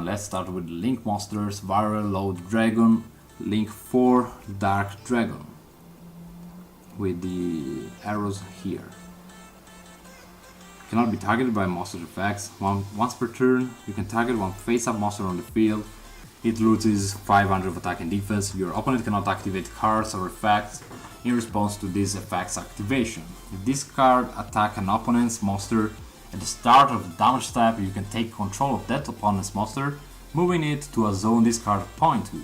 Let's start with Link monsters. Viral Load Dragon, Link 4 Dark Dragon, with the arrows here. Cannot be targeted by monster effects. Once per turn, you can target one face-up monster on the field. It loses 500 of attack and defense. Your opponent cannot activate cards or effects in response to this effect's activation. If this card attacks an opponent's monster at the start of the damage step, you can take control of that opponent's monster, moving it to a zone this card points to.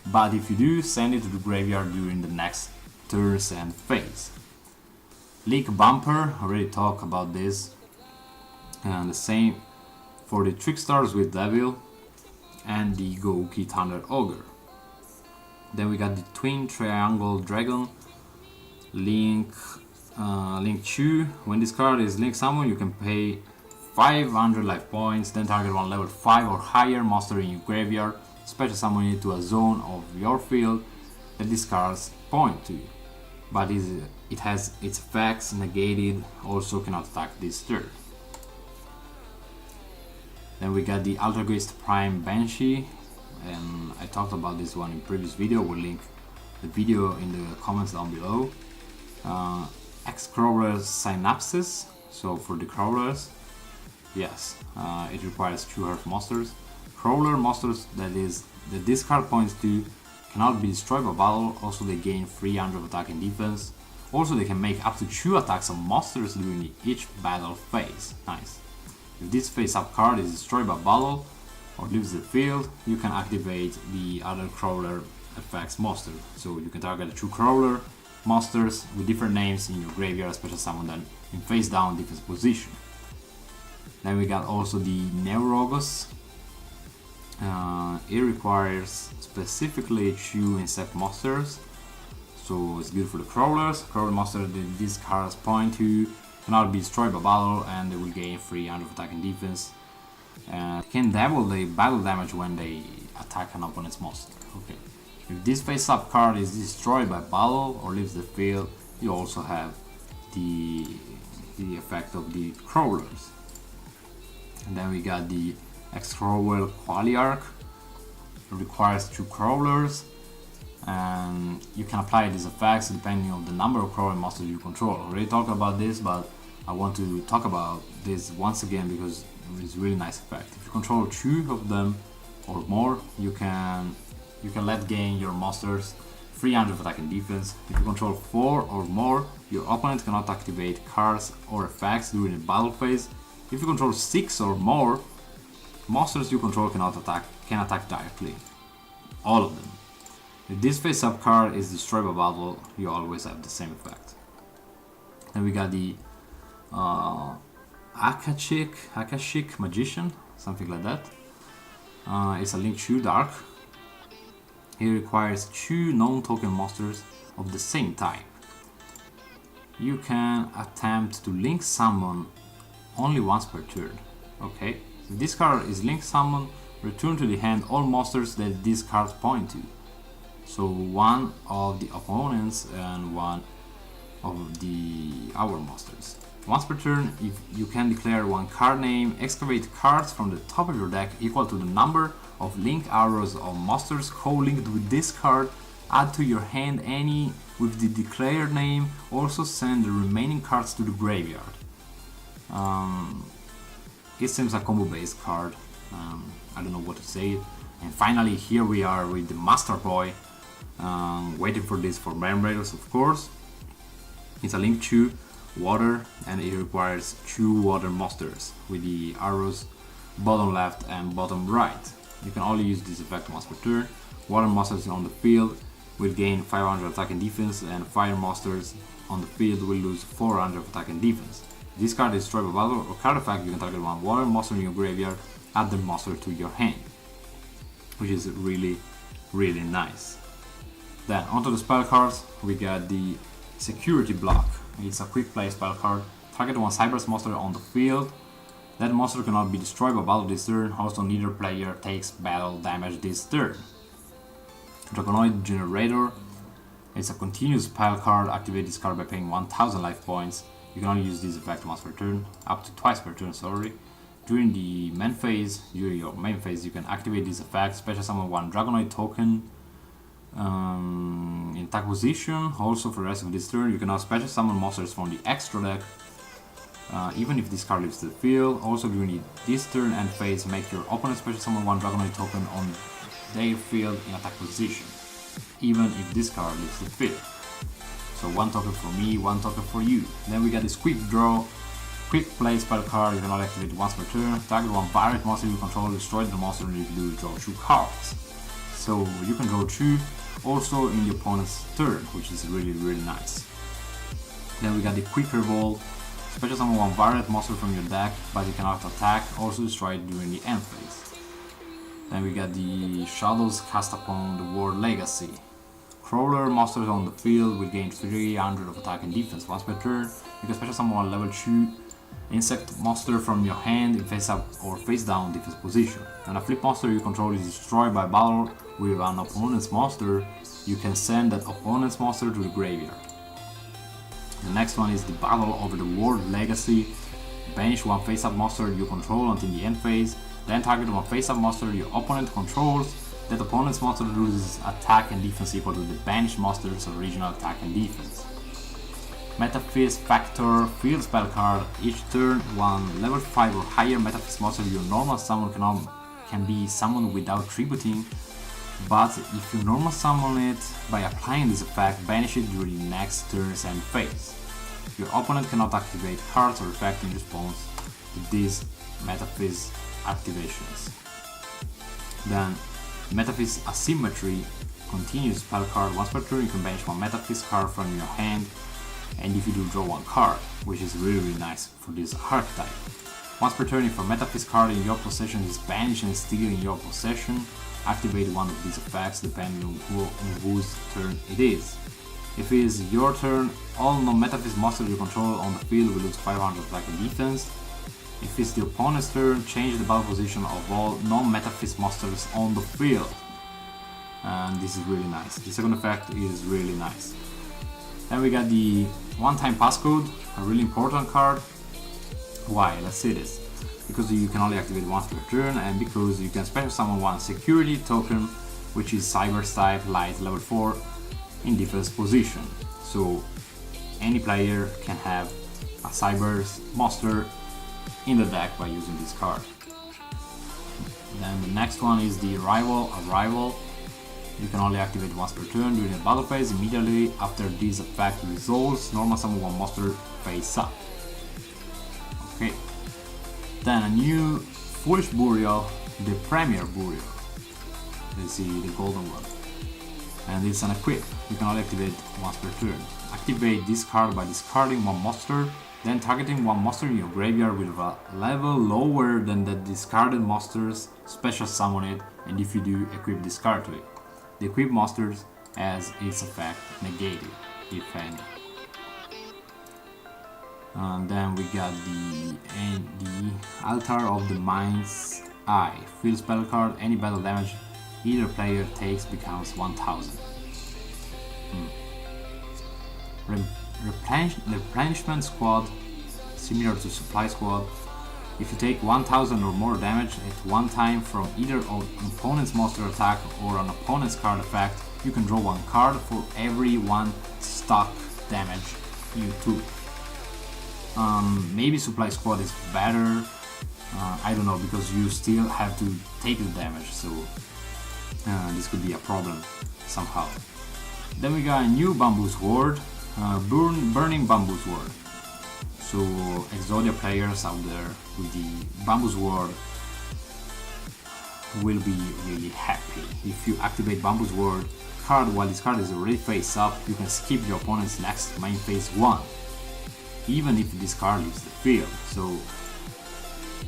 But if you do, send it to the graveyard during the next turn's end phase. Leak Bumper, already talked about this. And the same for the Trickstars with Devil and the Gouki Thunder Ogre. Then we got the Twin Triangle Dragon, Link 2. When this card is Link Summon, you can pay 500 life points, then target one level 5 or higher monster in your graveyard, special summon it to a zone of your field that these cards point to. But it has its effects negated, also cannot attack this turn. Then we got the Altergeist Prime Banshee, and I talked about this one in previous video. We'll link the video in the comments down below. X-Crawler's Synapses, so for the crawlers, yes, it requires 2 Earth monsters. Crawler monsters that this card points to cannot be destroyed by battle, also they gain 300 of attack and defense. Also they can make up to 2 attacks on monsters during each battle phase. Nice. If this face-up card is destroyed by battle or leaves the field, you can activate the other crawler effects monster. So you can target 2 crawler monsters with different names in your graveyard, special summon them in face down defense position. Then we got also the Neurogos. It requires specifically 2 insect monsters, so it's good for the crawlers. Crawler monsters that these cards point to cannot be destroyed by battle, and they will gain 300 of attack and defense. Can double the battle damage when they attack an opponent's monster. Okay. If this face-up card is destroyed by battle or leaves the field, you also have the effect of the crawlers. And then we got the X-Crawler Qualiarch. It requires 2 crawlers, and you can apply these effects depending on the number of crawler monsters you control. I already talked about this, but I want to talk about this once again because it's a really nice effect. If you control 2 of them or more, you can let gain your monsters 300 of attack and defense. If you control 4 or more, your opponent cannot activate cards or effects during the battle phase. If you control 6 or more, monsters you control can attack directly. All of them. If this face-up card is destroyed by battle, you always have the same effect. Then we got the Akashic Magician, something like that. It's a Link 2 Dark. It requires 2 non-token monsters of the same type. You can attempt to Link Summon only once per turn. Okay, if this card is Link Summon, return to the hand all monsters that these cards point to. So one of the opponents and one of our monsters. Once per turn, if you can declare 1 card name, excavate cards from the top of your deck equal to the number of link arrows of monsters co-linked with this card, add to your hand any with the declared name, also send the remaining cards to the graveyard. It seems a combo based card, I don't know what to say. And finally here we are with the Master Boy, waiting for this for Barren Raiders of course. It's a Link 2 Water, and it requires 2 water monsters with the arrows bottom left and bottom right. You can only use this effect once per turn. Water monsters on the field will gain 500 attack and defense, and fire monsters on the field will lose 400 attack and defense. If this card is destroyed by battle or card effect, you can target 1 water monster in your graveyard, add the monster to your hand, which is really nice. Then onto the spell cards, we got the Security Block. It's a quick play spell card. Target 1 Cyberse monster on the field. That monster cannot be destroyed by battle this turn, also neither player takes battle damage this turn. Draconoid Generator. It's a continuous spell card. Activate this card by paying 1000 life points. You can only use this effect once per turn, up to twice per turn, sorry. during the main phase, during your main phase, you can activate this effect, special summon one Dragonoid token in attack position. Also for the rest of this turn, you can now special summon monsters from the extra deck, even if this card leaves the field. Also during this turn and phase, make your opponent special summon one Dragonoid token on their field in attack position, even if this card leaves the field. So one token for me, one token for you. Then we got this quick draw, quick play spell card. You can only activate once per turn. Target one variant monster you control, destroy the monster, and if you do, draw 2 cards. So you can draw 2 also in the opponent's turn, which is really nice. Then we got the quick revolt, special summon one variant monster from your deck, but you cannot attack, also destroy it during the end phase. Then we got the shadows cast upon the World Legacy. Crawler monsters on the field will gain 300 of attack and defense once per turn. You can special summon one level 2 insect monster from your hand in face up or face down defense position. When a flip monster you control is destroyed by battle with an opponent's monster, you can send that opponent's monster to the graveyard. The next one is the Battle over the World Legacy. Banish one face up monster you control until the end phase, then target one face up monster your opponent controls. That opponent's monster loses attack and defense equal to the banished monster's original attack and defense. Metaphys Factor field spell card. Each turn, one level 5 or higher Metaphys monster your normal summon can be summoned without tributing, but if you normal summon it by applying this effect, banish it during the next turn's end phase. Your opponent cannot activate cards or effects in response to these Metaphys activations. Then Metaphys Asymmetry continues spell card. Once per turn you can banish one Metaphys card from your hand, and if you do, draw 1 card, which is really nice for this archetype. Once per turn, if a Metaphys card in your possession is banished and still in your possession, activate one of these effects depending on whose turn it is. If it is your turn, all non-Metaphys monsters you control on the field will lose 500 attack and defense. If it's the opponent's turn, change the battle position of all non-Metaphys monsters on the field. And this is really nice. The second effect is really nice. Then we got the one-time passcode, a really important card. Why? Let's see this. Because you can only activate once per turn, and because you can special summon one security token, which is Cyber's type, light, level 4, in defense position. So any player can have a Cyber's monster in the deck by using this card. Then the next one is the Arrival. You can only activate once per turn during the battle phase. Immediately after this effect resolves, normal summon one monster face up. Okay. Then a new Foolish Burial, the Premier Burial. Let's see the golden one. And it's an equip. You can only activate once per turn. Activate this card by discarding one monster, then targeting one monster in your graveyard with a level lower than the discarded monsters, special summon it, and if you do, equip this card to it. The equipped monsters has its effect negated, if any. And then we got the Altar of the Mind's Eye. Field spell card, any battle damage either player takes becomes 1000. Replenishment Squad, similar to Supply Squad. If you take 1000 or more damage at one time from either an opponent's monster attack or an opponent's card effect, you can draw 1 card for every 1 stock damage you took. Maybe Supply Squad is better, I don't know, because you still have to take the damage, so this could be a problem somehow. Then we got a new Bamboo Sword, Burning Bamboo Sword. So Exodia players out there with the Bamboo Sword will be really happy. If you activate Bamboo Sword card while this card is already face up, you can skip your opponent's next main phase 1, even if this card leaves the field. So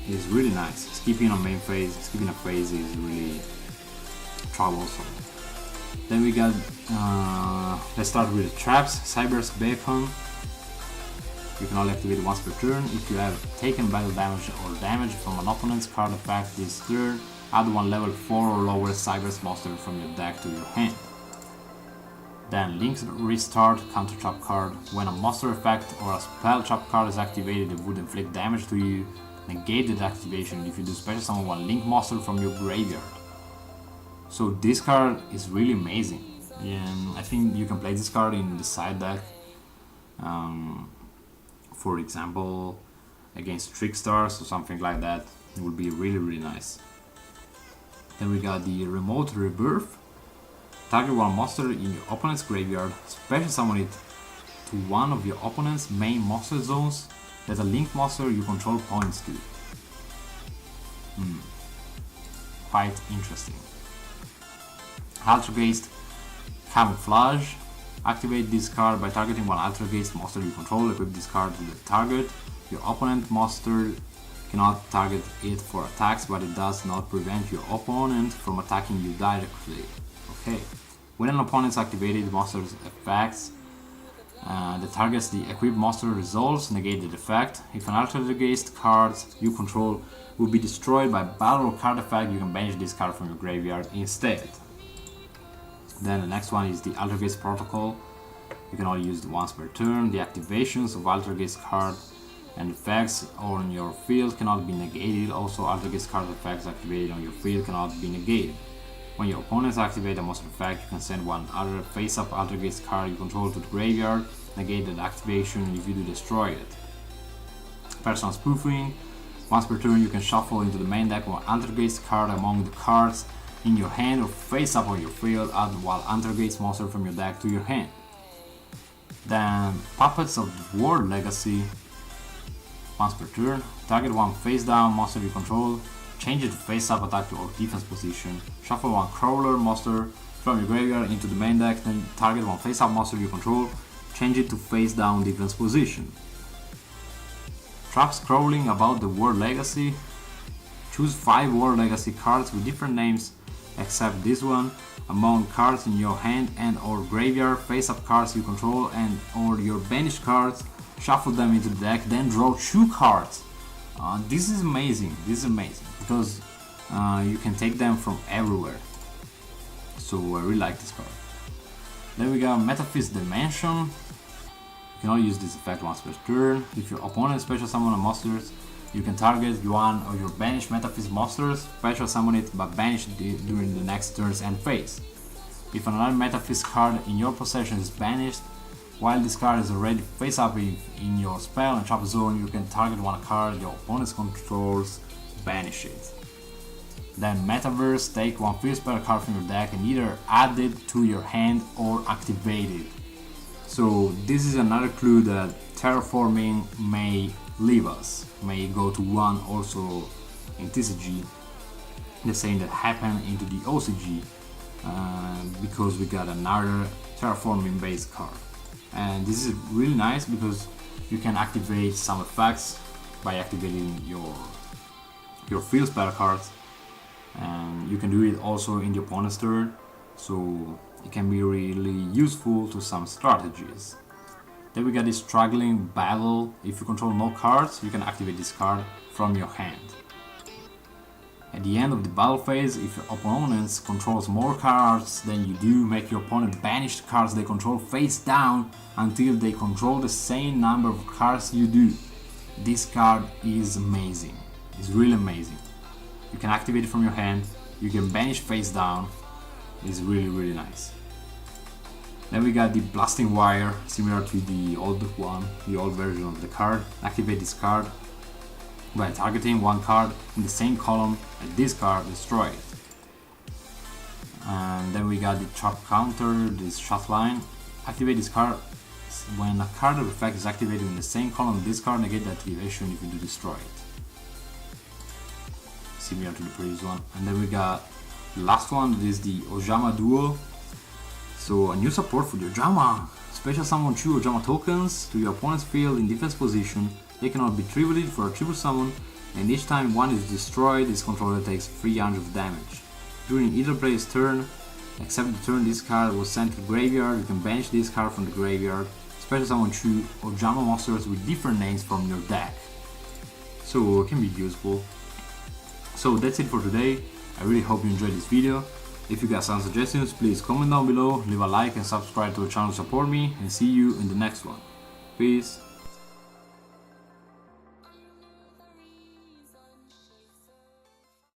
it's really nice. Skipping a main phase, skipping a phase is really troublesome. Then we got, let's start with traps. Cyber's Beacon. You can only activate it once per turn. If you have taken battle damage or damage from an opponent's card effect this turn, add 1 level 4 or lower Cyber's monster from your deck to your hand. Then Link's Restart counter trap card. When a monster effect or a spell trap card is activated, it would inflict damage to you. negate the activation if you do special summon one link monster from your graveyard. So this card is really amazing. I think you can play this card in the side deck, for example against Trickstars or something like that. It would be really nice. Then we got the Remote Rebirth. Target one monster in your opponent's graveyard, special summon it to one of your opponent's main monster zones that a link monster you control points to. Quite interesting. Altergeist Camouflage. Activate this card by targeting one Altergeist monster you control. Equip this card to the target. Your opponent monster cannot target it for attacks, but it does not prevent your opponent from attacking you directly. Okay. When an opponent's activated monster's effects that targets the equipped monster resolves, negate the effect. If an Altergeist card you control will be destroyed by battle or card effect, you can banish this card from your graveyard instead. Then the next one is the Altergeist Protocol. You can only use it once per turn. The activations of Altergeist card and effects on your field cannot be negated. Also, Altergeist card effects activated on your field cannot be negated. When your opponents activate a monster effect, you can send one other face-up Altergeist card you control to the graveyard, negate that activation if you do destroy it. Personal Spoofing. Once per turn, you can shuffle into the main deck one Altergeist card among the cards in your hand or face up on your field, add one Altergeist monster from your deck to your hand. Then Puppets of the World Legacy. Once per turn, target one face down monster you control, change it to face up attack to or defense position, shuffle one crawler monster from your graveyard into the main deck, then target one face up monster you control, change it to face down defense position. Traps Crawling About the World Legacy. Choose 5 World Legacy cards with different names except this one among cards in your hand and or graveyard, face up cards you control and or your banished cards, shuffle them into the deck, then draw 2 cards. This is amazing, because you can take them from everywhere. So I really like this card. Then we got Metaphys Dimension. You can only use this effect once per turn. If your opponent special summon monsters, you can target one of your banished Metaphys monsters, special summon it, but banish it during the next turn's end phase. If another Metaphys card in your possession is banished, while this card is already face up in your spell and trap zone, you can target one card your opponent controls, banish it. Then Metaverse, take one field spell card from your deck and either add it to your hand or activate it. So this is another clue that terraforming may leave us, may go to 1 also in TCG, the same that happened into the OCG, because we got another terraforming based card. And this is really nice because you can activate some effects by activating your field spell cards, and you can do it also in the opponent's turn, so it can be really useful to some strategies. Then we got this Struggling Battle. If you control no cards, you can activate this card from your hand. At the end of the battle phase, if your opponent controls more cards than you do, make your opponent banish the cards they control face down until they control the same number of cards you do. This card is amazing. It's really amazing. You can activate it from your hand, you can banish face down. It's really nice. Then we got the Blasting Wire, similar to the old one, the old version of the card. Activate this card by targeting one card in the same column as this card, destroy it. And then we got the Trap Counter, this shot line. Activate this card when a card of effect is activated in the same column as this card, negate the activation if you do destroy it. Similar to the previous one. And then we got the last one, that is the Ojama Duo. So a new support for the Ojama. Special summon 2 Ojama tokens to your opponent's field in defense position. They cannot be tributed for a triple summon, and each time one is destroyed, this controller takes 300 of damage. During either player's turn, except the turn this card was sent to the graveyard, you can banish this card from the graveyard. Special summon 2 Ojama monsters with different names from your deck. So it can be useful. So that's it for today. I really hope you enjoyed this video. If you got some suggestions, please comment down below, leave a like and subscribe to the channel to support me, and see you in the next one. Peace.